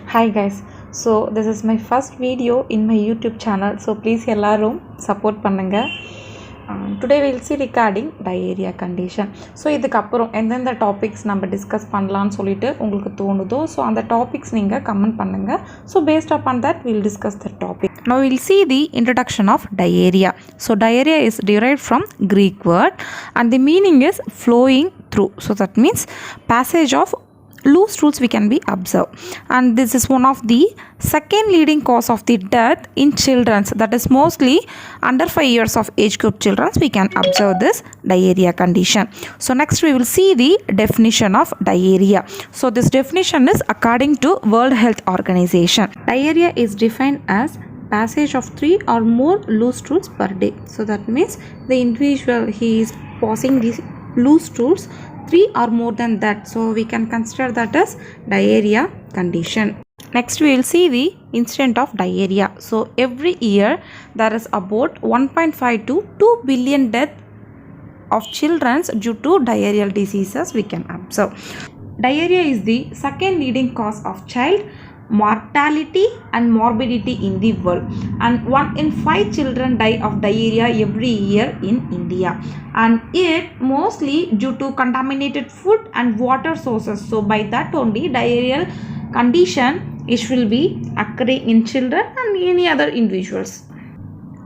Hi guys. So this is my first video in my YouTube channel. So please எல்லாரும் support பண்ணுங்க. Today we'll see regarding diarrhea condition. So இதுக்கப்புறம் எந்தெந்த topics நம்ம discuss பண்ணலாம்னு சொல்லிட்டு உங்களுக்கு தோணுதோ ஸோ அந்த டாபிக்ஸ் நீங்கள் கமெண்ட் பண்ணுங்க. So based upon that we'll discuss the topic. Now we'll see the introduction of diarrhea. So diarrhea is derived from Greek word and the meaning is flowing through. So that means passage of loose stools we can be observed, and this is one of the second leading cause of the death in children, that is mostly under 5 years of age group children we can observe this diarrhea condition. So next we will see the definition of diarrhea. So this definition is according to World Health Organization. Diarrhea is defined as passage of 3 or more loose stools per day. So that means the individual he is passing these loose stools 3 or more than that, so we can consider that as diarrhea condition. Next we will see the incidence of diarrhea. So every year there is about 1.5 to 2 billion death of children due to diarrheal diseases we can observe. Diarrhea is the second leading cause of child mortality and morbidity in the world, and 1 in 5 children die of diarrhea every year in India, and it mostly due to contaminated food and water sources. So by that only diarrheal condition it will be occurring in children and any other individuals.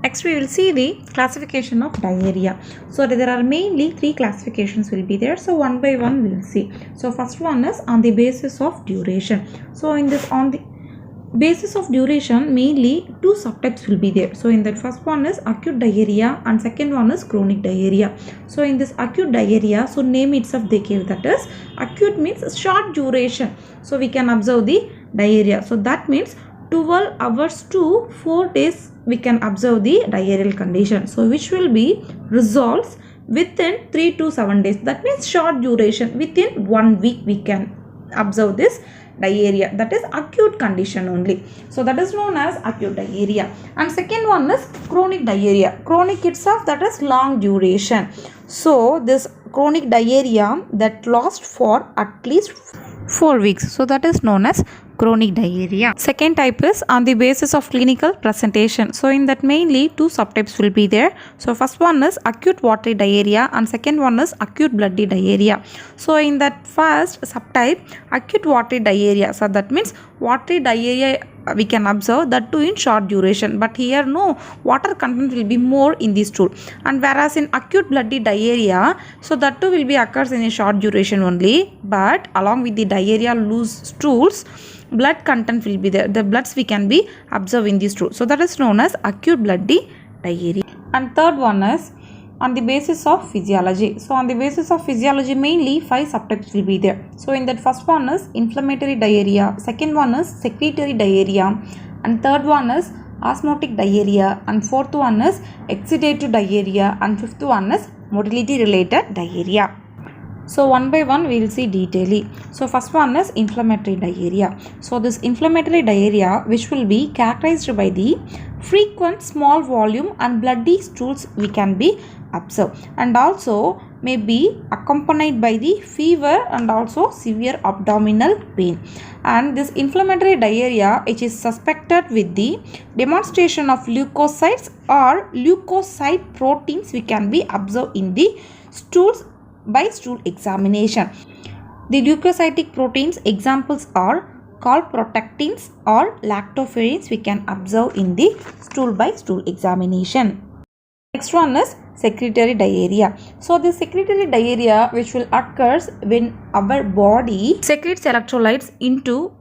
Next we will see the classification of diarrhea. So there are mainly 3 classifications will be there, so one by one we will see. So first one is on the basis of duration. So in this on the basis of duration mainly 2 subtypes will be there. So in that first one is acute diarrhea and second one is chronic diarrhea. So in this acute diarrhea, so name itself they give, that is acute means short duration, so we can observe the diarrhea. So that means 12 hours to 4 days we can observe the diarrheal condition, so which will be resolves within 3 to 7 days. That means short duration, within 1 week we can observe this diarrhea, that is acute condition only. So that is known as acute diarrhea. And second one is chronic diarrhea. Chronic itself, that is long duration. So this chronic diarrhea that lasts for at least 4 weeks, so that is known as chronic diarrhea. Second type is on the basis of clinical presentation. So in that mainly 2 subtypes will be there. So first one is acute watery diarrhea and second one is acute bloody diarrhea. So in that first subtype acute watery diarrhea, so that means watery diarrhea we can observe, that too in short duration, but here no water content will be more in the stool, and whereas in acute bloody diarrhea, so that too will be occurs in a short duration only, but along with the diarrhea loose stools blood content will be there, the bloods we can be observed in this stool, so that is known as acute bloody diarrhea. And third one is on the basis of physiology. So on the basis of physiology mainly 5 subtypes will be there. So in that first one is inflammatory diarrhea, second one is secretory diarrhea, and third one is osmotic diarrhea, and fourth one is exudative diarrhea, and fifth one is motility related diarrhea. So one by one we will see detailedly. So first one is inflammatory diarrhea. So this inflammatory diarrhea which will be characterized by the frequent small volume and bloody stools we can be observed, and also may be accompanied by the fever and also severe abdominal pain. And this inflammatory diarrhea which is suspected with the demonstration of leukocytes or leukocyte proteins we can be observed in the stools by stool examination. The leukocytic proteins examples are calprotectins or lactoferrins we can observe in the stool by stool examination. Next one is secretory diarrhea. So the secretory diarrhea which will occurs when our body secretes electrolytes into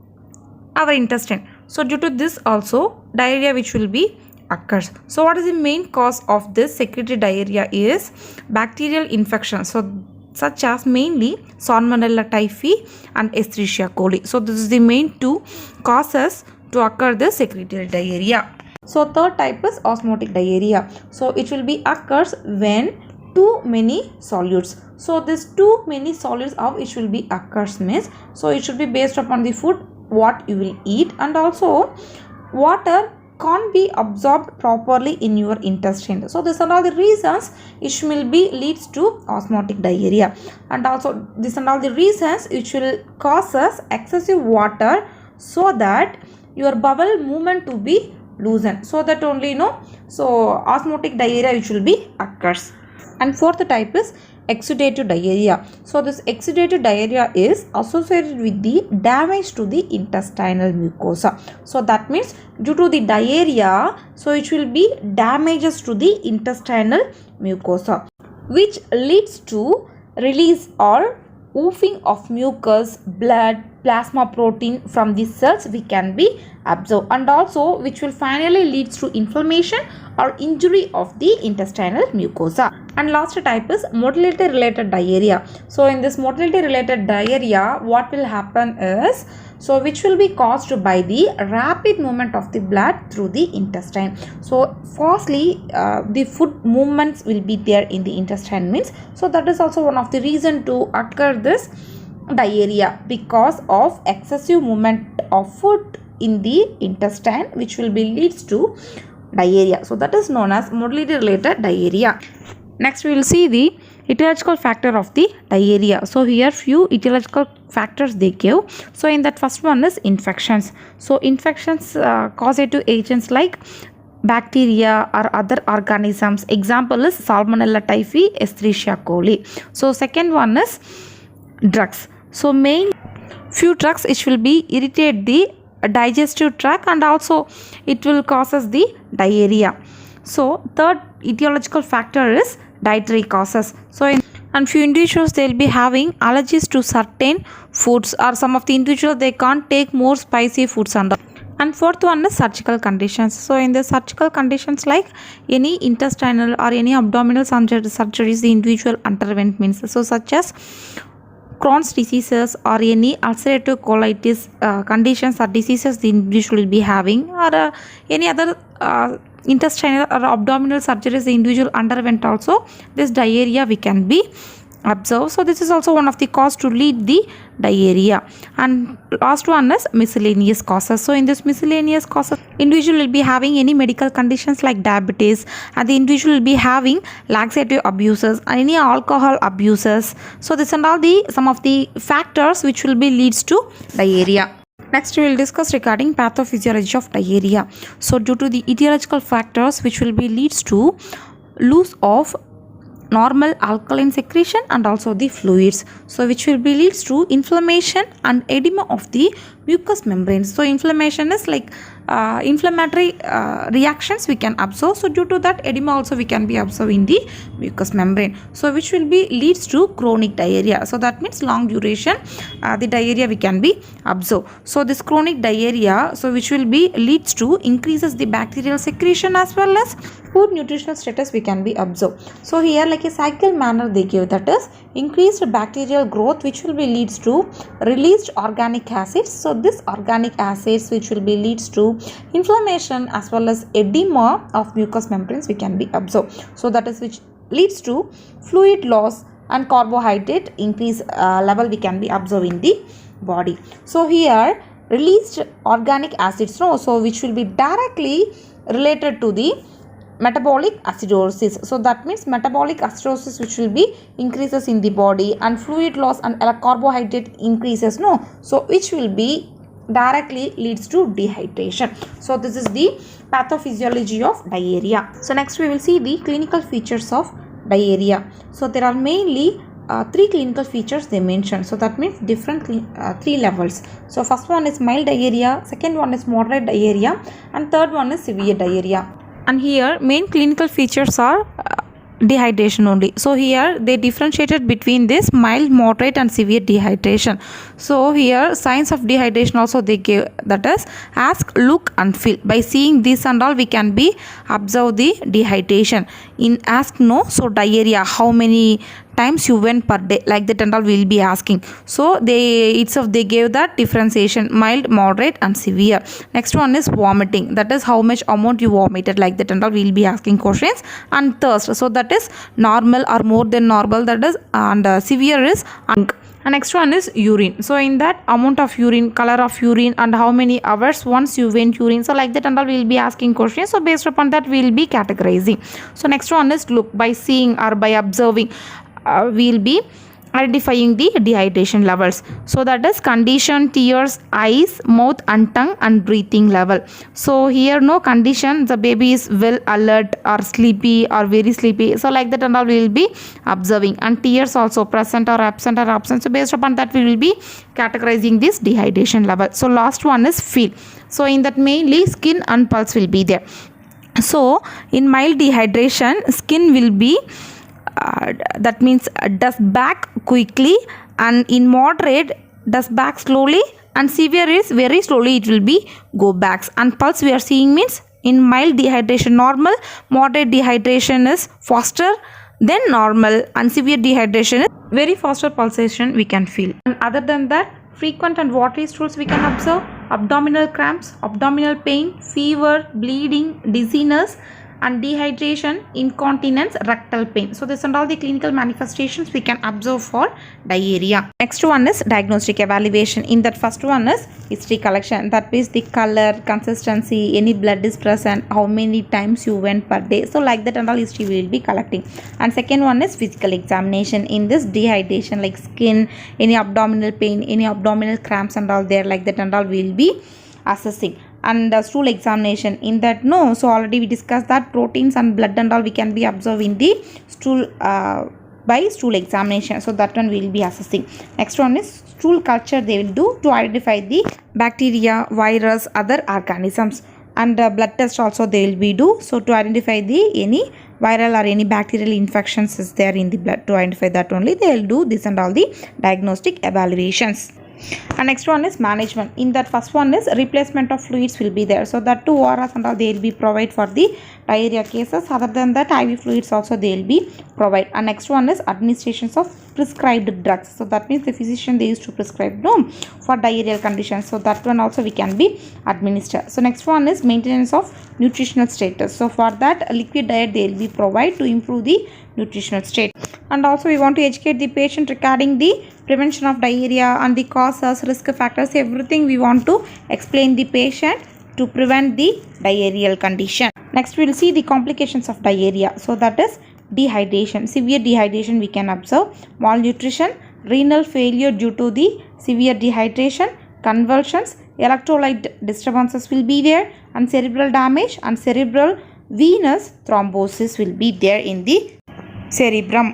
our intestine. So due to this also diarrhea which will be occurs. So what is the main cause of this secretory diarrhea is bacterial infection, so such as mainly Salmonella typhi and Escherichia coli. So this is the main 2 causes to occur the secretory diarrhea. So third type is osmotic diarrhea. So it will be occurs when too many solutes. So this too many solutes of it will be occurs means, so it should be based upon the food what you will eat, and also water can't be absorbed properly in your intestine. So these are all the reasons it will be leads to osmotic diarrhea, and also these are all the reasons it will causes excessive water so that your bowel movement to be loosened, so that only so osmotic diarrhea which will be occurs. And fourth type is exudative diarrhea. So this exudative diarrhea is associated with the damage to the intestinal mucosa. So that means due to the diarrhea, so it will be damages to the intestinal mucosa, which leads to release or oozing of mucus, blood, plasma protein from the cells we can be observed, and also which will finally leads to inflammation or injury of the intestinal mucosa. And last type is motility related diarrhea. So in this motility related diarrhea, what will happen is, so which will be caused by the rapid movement of the blood through the intestine. So firstly, the food movements will be there in the intestine means, so that is also one of the reason to occur this diarrhea, because of excessive movement of food in the intestine, which will be leads to diarrhea. So that is known as motility related diarrhea. Next we will see the etiological factor of the diarrhea. So here few etiological factors they give. So in that first one is infections. So infections causative agents like bacteria or other organisms. Example is Salmonella typhi, Escherichia coli. So second one is drugs. So main few drugs which will be irritate the digestive tract, and also it will causes the diarrhea. So third etiological factor is dietary causes. So and few individuals they will be having allergies to certain foods, or some of the individuals they can't take more spicy foods and fourth one is surgical conditions. So in the surgical conditions like any intestinal or any abdominal surgeries the individual underwent means, so such as Crohn's diseases or any ulcerative colitis conditions or diseases the individual will be having, or any other intestinal or abdominal surgeries the individual underwent, also this diarrhea we can be observed. So this is also one of the cause to lead the diarrhea. And last one is miscellaneous causes. So in this miscellaneous causes, individual will be having any medical conditions like diabetes, and the individual will be having laxative abuses and any alcohol abuses. So this and all the some of the factors which will be leads to diarrhea. Next we will discuss regarding pathophysiology of diarrhea. So due to the etiological factors which will be leads to loss of normal alkaline secretion and also the fluids, so which will be leads to inflammation and edema of the mucous membranes. So inflammation is like inflammatory reactions we can observe, so due to that edema also we can be observed in the mucous membrane, so which will be leads to chronic diarrhea. So that means long duration the diarrhea we can be observed. So this chronic diarrhea, so which will be leads to increases the bacterial secretion as well as food nutritional status we can be observed. So here like a cycle manner they give, that is increased bacterial growth which will be leads to released organic acids. So this organic acids which will be leads to inflammation as well as edema of mucous membranes we can be observed. So that is which leads to fluid loss and carbohydrate increase level we can be observed in the body. So here released organic acids, so which will be directly related to the metabolic acidosis. So that means metabolic acidosis which will be increases in the body, and fluid loss and carbohydrate increases, so which will be directly leads to dehydration. So this is the pathophysiology of diarrhea. So next we will see the clinical features of diarrhea. So there are mainly three clinical features they mentioned. So that means different three levels. So first one is mild diarrhea, second one is moderate diarrhea, and third one is severe diarrhea. And here main clinical features are dehydration only. So here they differentiated between this mild, moderate and severe dehydration. So here signs of dehydration also they give, that is ask, look and feel. By seeing this and all we can be observe the dehydration. In ask no, so diarrhea, how many times you went per day, like that and all we will be asking. So they gave that differentiation mild, moderate and severe. Next one is vomiting, that is how much amount you vomited, like that and all we will be asking questions. And thirst, so that is normal or more than normal, that is, and severe is and next one is urine. So in that amount of urine, color of urine, and how many hours once you went urine, so like that and all we will be asking questions. So based upon that we will be categorizing. So next one is look, by seeing or by observing we will be identifying the dehydration levels. So that is condition, tears, eyes, mouth and tongue and breathing level. So here no condition, the baby is well alert or sleepy or very sleepy, so like that and all we will be observing. And tears also present or absent or absent, so based upon that we will be categorizing this dehydration level. So last one is feel. So in that mainly skin and pulse will be there. So in mild dehydration, skin will be that means dust back quickly, and in moderate dust back slowly, and severe is very slowly it will be go backs. And pulse we are seeing means in mild dehydration normal, moderate dehydration is faster than normal, and severe dehydration is very faster pulsation we can feel. And other than that, frequent and watery stools we can observe, abdominal cramps, abdominal pain, fever, bleeding, dizziness, and dehydration, incontinence, rectal pain. So this and all the clinical manifestations we can observe for diarrhea. Next one is diagnostic evaluation. In that first one is history collection, that means the color, consistency, any blood is present, how many times you went per day, so like that and all history we will be collecting. And second one is physical examination. In this dehydration, like skin, any abdominal pain, any abdominal cramps and all there, like that and all we will be assessing. And stool examination, in that no, so already we discussed that proteins and blood and all we can be observed in the stool by stool examination, so that one we will be assessing. Next one is stool culture they will do to identify the bacteria, virus, other organisms. And blood test also they will be do, so to identify the any viral or any bacterial infections is there in the blood, to identify that only they will do this and all the diagnostic evaluations. And next one is management. In that first one is replacement of fluids will be there, so that 2 ORS and all they will be provide for the diarrhea cases. Other than that, IV fluids also they will be provide. And next one is administrations of prescribed drugs, so that means the physician they used to prescribe no for diarrheal conditions, so that one also we can be administer. So next one is maintenance of nutritional status, so for that liquid diet they will be provide to improve the nutritional state. And also we want to educate the patient regarding the prevention of diarrhea and the causes, risk factors, everything we want to explain the patient to prevent the diarrheal condition. Next we will see the complications of diarrhea, so that is dehydration. Severe dehydration we can observe, malnutrition, renal failure due to the severe dehydration, convulsions, electrolyte disturbances will be there, and cerebral damage and cerebral venous thrombosis will be there in the cerebrum.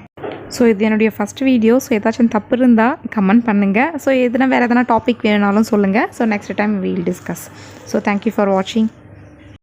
So இது என்னுடைய first video. So ஏதாச்சும் தப்பு இருந்தால் comment பண்ணுங்கள். So எதுனா வேறு எதனா topic வேணுனாலும் சொல்லுங்கள். So next time we will discuss. So thank you for வாட்சிங்.